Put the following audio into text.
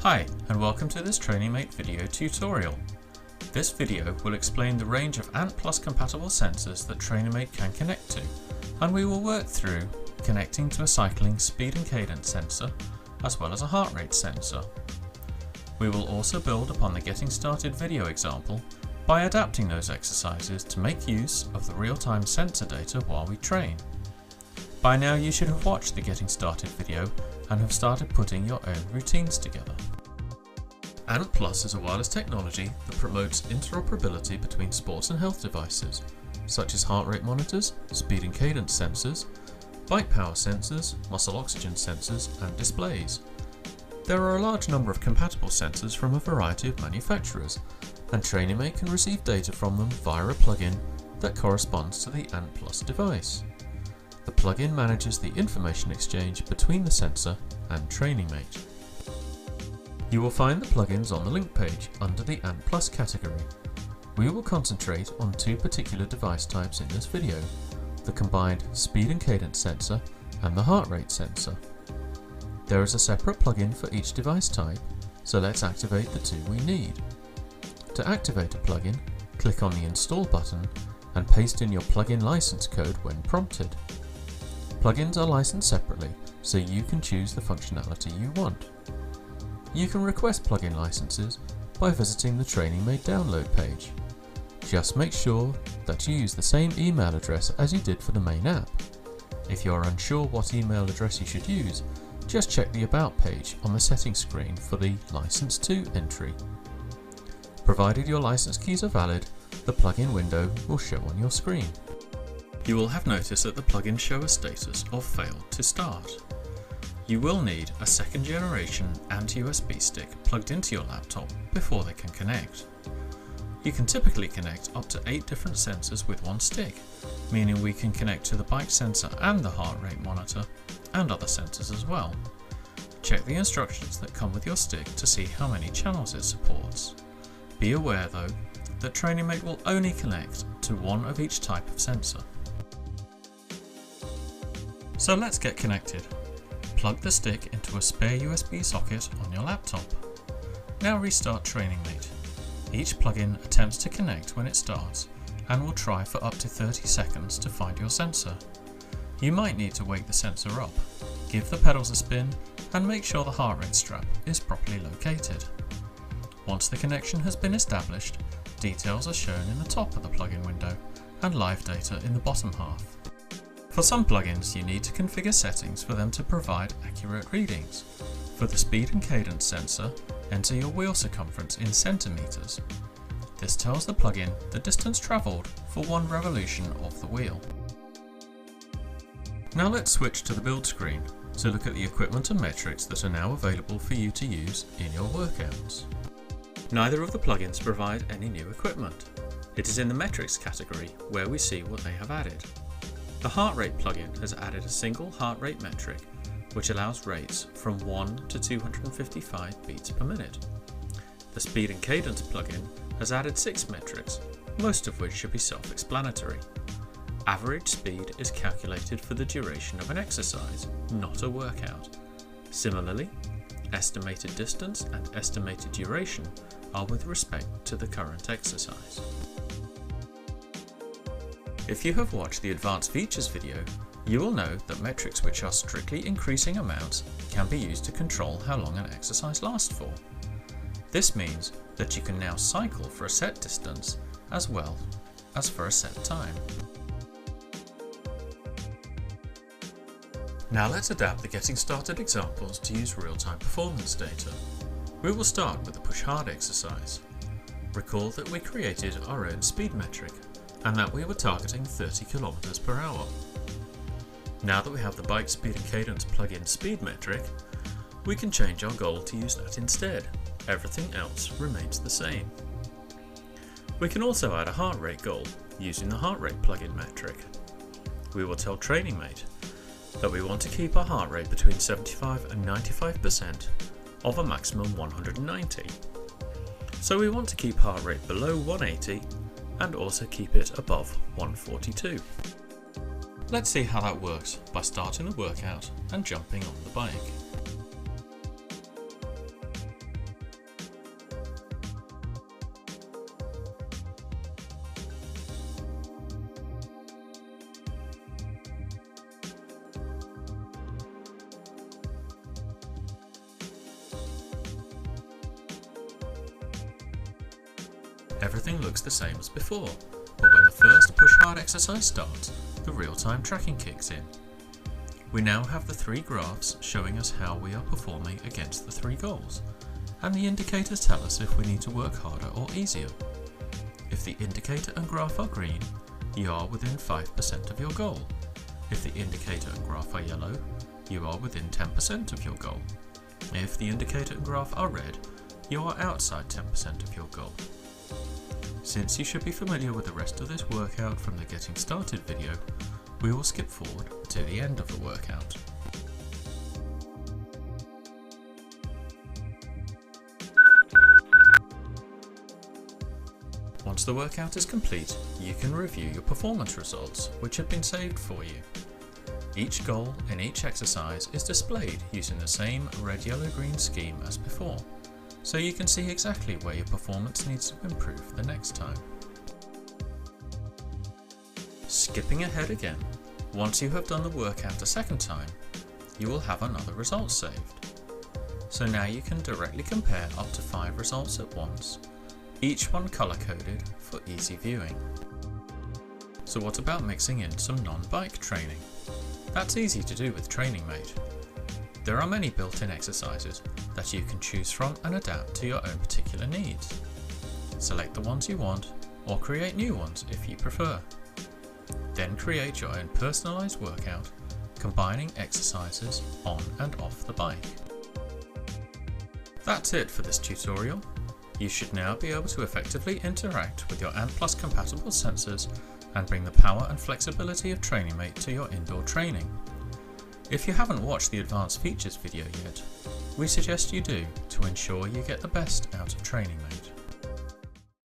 Hi, and welcome to this TrainingMate video tutorial. This video will explain the range of Ant+ compatible sensors that TrainingMate can connect to, and we will work through connecting to a cycling speed and cadence sensor, as well as a heart rate sensor. We will also build upon the getting started video example by adapting those exercises to make use of the real-time sensor data while we train. By now you should have watched the getting started video and have started putting your own routines together. Ant+ is a wireless technology that promotes interoperability between sports and health devices, such as heart rate monitors, speed and cadence sensors, bike power sensors, muscle oxygen sensors, and displays. There are a large number of compatible sensors from a variety of manufacturers, and TrainingMate can receive data from them via a plugin that corresponds to the Ant+ device. The plugin manages the information exchange between the sensor and TrainingMate. You will find the plugins on the link page under the Ant+ category. We will concentrate on two particular device types in this video, the combined speed and cadence sensor and the heart rate sensor. There is a separate plugin for each device type, so let's activate the two we need. To activate a plugin, click on the Install button and paste in your plugin license code when prompted. Plugins are licensed separately, so you can choose the functionality you want. You can request plugin licenses by visiting the TrainingMate download page. Just make sure that you use the same email address as you did for the main app. If you are unsure what email address you should use, just check the About page on the settings screen for the License To entry. Provided your license keys are valid, the plugin window will show on your screen. You will have noticed that the plugins show a status of failed to start. You will need a second generation anti-USB stick plugged into your laptop before they can connect. You can typically connect up to 8 different sensors with one stick, meaning we can connect to the bike sensor and the heart rate monitor, and other sensors as well. Check the instructions that come with your stick to see how many channels it supports. Be aware though, that TrainingMate will only connect to one of each type of sensor. So let's get connected. Plug the stick into a spare USB socket on your laptop. Now restart TrainingMate. Each plugin attempts to connect when it starts and will try for up to 30 seconds to find your sensor. You might need to wake the sensor up, give the pedals a spin, and make sure the heart rate strap is properly located. Once the connection has been established, details are shown in the top of the plugin window and live data in the bottom half. For some plugins, you need to configure settings for them to provide accurate readings. For the speed and cadence sensor, enter your wheel circumference in centimeters. This tells the plugin the distance traveled for one revolution of the wheel. Now let's switch to the build screen to look at the equipment and metrics that are now available for you to use in your workouts. Neither of the plugins provide any new equipment. It is in the metrics category where we see what they have added. The heart rate plugin has added a single heart rate metric, which allows rates from 1 to 255 beats per minute. The speed and cadence plugin has added 6 metrics, most of which should be self-explanatory. Average speed is calculated for the duration of an exercise, not a workout. Similarly, estimated distance and estimated duration are with respect to the current exercise. If you have watched the Advanced Features video, you will know that metrics which are strictly increasing amounts can be used to control how long an exercise lasts for. This means that you can now cycle for a set distance as well as for a set time. Now let's adapt the getting started examples to use real-time performance data. We will start with the push hard exercise. Recall that we created our own speed metric and that we were targeting 30 km per hour. Now that we have the bike speed and cadence plug-in speed metric, we can change our goal to use that instead. Everything else remains the same. We can also add a heart rate goal using the heart rate plug-in metric. We will tell TrainingMate that we want to keep our heart rate between 75 and 95% of a maximum 190. So we want to keep heart rate below 180 and also keep it above 142. Let's see how that works by starting the workout and jumping on the bike. everything looks the same as before, but when the first push hard exercise starts, the real-time tracking kicks in. We now have the 3 graphs showing us how we are performing against the 3 goals, and the indicators tell us if we need to work harder or easier. If the indicator and graph are green, you are within 5% of your goal. If the indicator and graph are yellow, you are within 10% of your goal. If the indicator and graph are red, you are outside 10% of your goal. Since you should be familiar with the rest of this workout from the Getting Started video, we will skip forward to the end of the workout. Once the workout is complete, you can review your performance results, which have been saved for you. Each goal in each exercise is displayed using the same red, yellow, green scheme as before, so you can see exactly where your performance needs to improve the next time. Skipping ahead again, once you have done the workout a second time, you will have another result saved. So now you can directly compare up to 5 results at once, each one colour-coded for easy viewing. So what about mixing in some non-bike training? That's easy to do with TrainingMate. There are many built-in exercises that you can choose from and adapt to your own particular needs. Select the ones you want, or create new ones if you prefer. Then create your own personalised workout, combining exercises on and off the bike. That's it for this tutorial. You should now be able to effectively interact with your Ant+ compatible sensors and bring the power and flexibility of TrainingMate to your indoor training. If you haven't watched the advanced features video yet, we suggest you do to ensure you get the best out of TrainingMate.